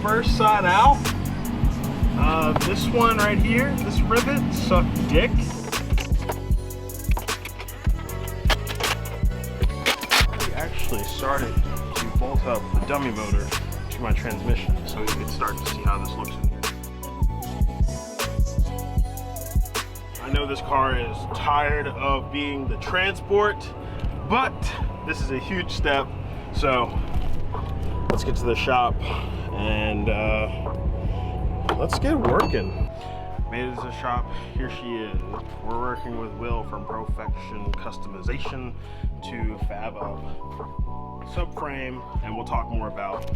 first side out. This one right here, this rivet sucked dick. We actually started to bolt up the dummy motor to my transmission so we could start to see how this looks in here. I know this car is tired of being the transport, but this is a huge step. So let's get to the shop and let's get working. Made it to the shop. Here she is. We're working with Will from Fabrication Customization to fab up subframe, and we'll talk more about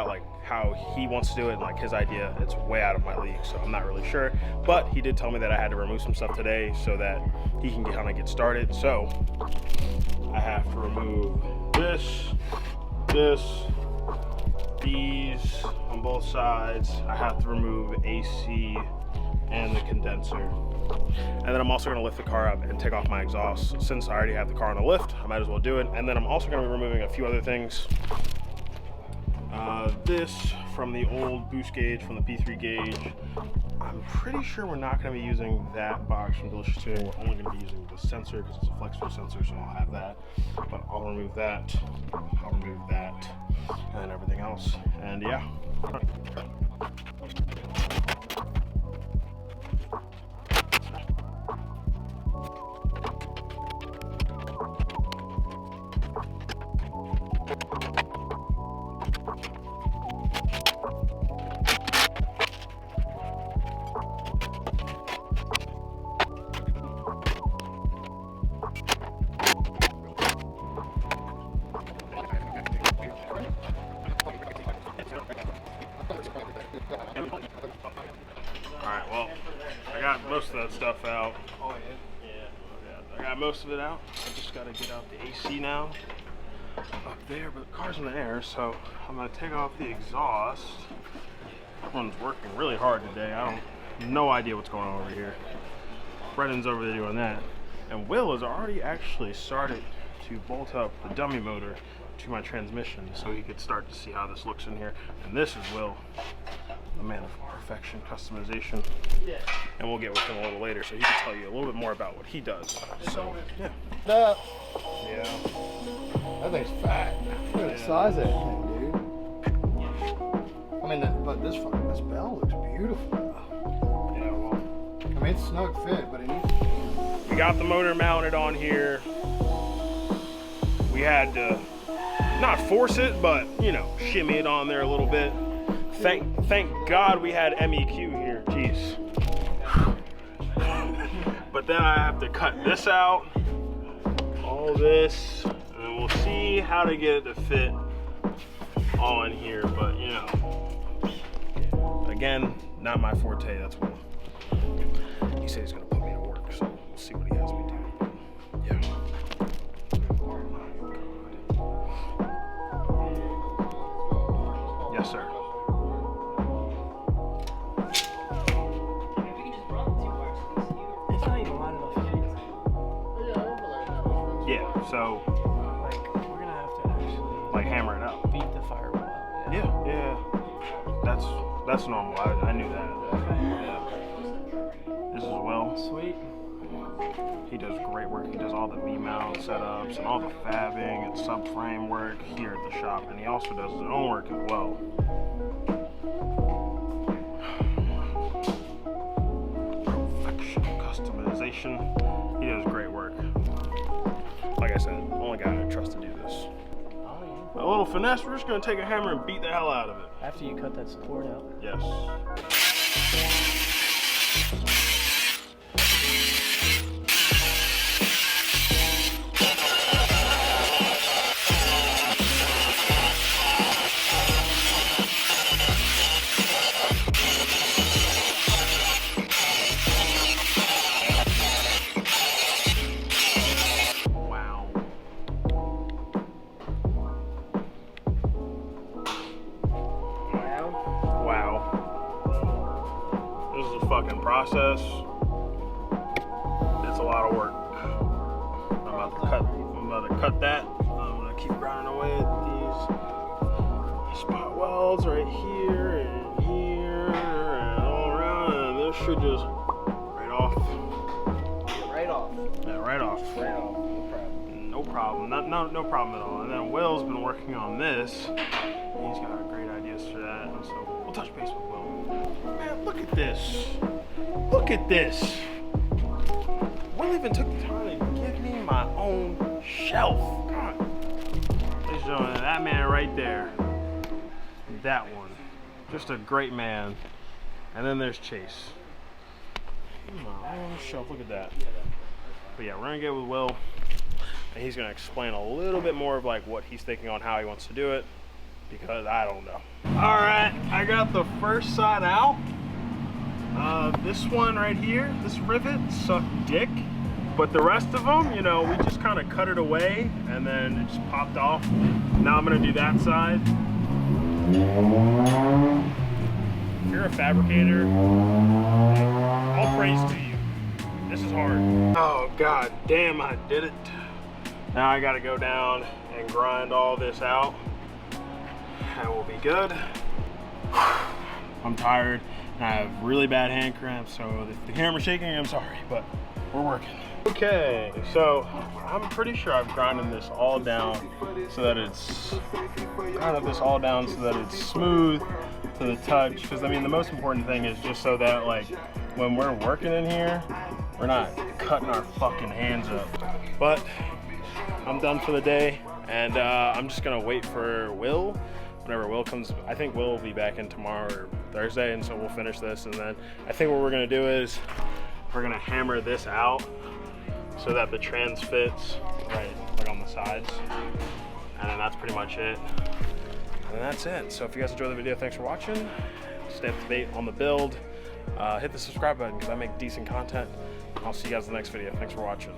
like how he wants to do it and like his idea. It's way out of my league, so I'm not really sure. But he did tell me that I had to remove some stuff today so that he can kind of get started. So I have to remove these on both sides. I have to remove AC and the condenser. And then I'm also gonna lift the car up and take off my exhaust. Since I already have the car on a lift, I might as well do it. And then I'm also gonna be removing a few other things. This from the old boost gauge, from the P3 gauge. I'm pretty sure we're not going to be using that box from Delicious Tuning. We're only going to be using the sensor because it's a flexible sensor, so I'll have that. But I'll remove that, and then everything else. And yeah. Alright, well, I got most of that stuff out. Oh yeah, I got most of it out. I just gotta get out the AC now up there, but the car's in the air, so I'm gonna take off the exhaust. Everyone's working really hard today. I have no idea what's going on over here. Brendan's over there doing that. And Will has already actually started to bolt up the dummy motor to my transmission so he could start to see how this looks in here. And this is Will, the man of Fabrication Customization. And we'll get with him a little later so he can tell you a little bit more about what he does. So, yeah. Yeah. That thing's fat. Look at the size of that thing, dude. I mean, but this bell looks beautiful. Yeah, well. I mean, it's snug fit, but it needs to be. We got the motor mounted on here. We had to not force it, but you know, shimmy it on there a little bit. Thank God we had MEQ here. Jeez. But then I have to cut this out, all this, and we'll see how to get it to fit all in here. But you know, again, not my forte. That's what he said he's gonna put me to work. So we'll see what he has me do. Yeah. Yes, sir. Yeah, so like we're gonna have to actually like hammer it up. beat the firewall out. Yeah. That's normal. I knew that. Yeah. This is Will. Sweet. He does great work. He does all the V-mount setups and all the fabbing and subframe work here at the shop, and he also does his own work as well. Fabrication Customization. He does great work. Like I said, only guy I trust to do this. Oh yeah. A little finesse, we're just gonna take a hammer and beat the hell out of it. After you cut that support out. Yes. Process. It's a lot of work. I'm about to cut that. I'm gonna keep grinding away at these spot welds. welds right here and here and all around, and this should just right off. Right off. Yeah, right off. Right off. No problem. No problem. No problem at all. And then Will's been working on this. He's got great ideas for that, and so we'll touch base with Will. Man, look at this. Look at this. Will even took the time to give me my own shelf. God. Ladies and gentlemen, that man right there. That one. Just a great man. And then there's Chase. My own shelf. Look at that. But yeah, we're gonna get with Will, and he's gonna explain a little bit more of like what he's thinking on how he wants to do it, because I don't know. All right, I got the first side out. This one right here, this rivet sucked dick, but the rest of them, you know, we just kind of cut it away and then it just popped off. Now I'm gonna do that side. If you're a fabricator, all praise to you. This is hard. Oh god damn, I did it. Now I gotta go down and grind all this out. That will be good. I'm tired and I have really bad hand cramps, so if the camera's shaking, I'm sorry, but we're working. Okay, so I'm pretty sure I've grinded this all down so that it's smooth to the touch, because I mean the most important thing is just so that like when we're working in here, we're not cutting our fucking hands up. But I'm done for the day, and I'm just gonna wait for Will. Whenever Will comes, I think Will will be back in tomorrow or Thursday, and so we'll finish this, and then I think what we're gonna do is we're gonna hammer this out so that the trans fits right like on the sides, and then that's pretty much it. And that's it. So if you guys enjoyed the video, thanks for watching. Stay up to date on the build. Hit the subscribe button because I make decent content. I'll see you guys in the next video. Thanks for watching.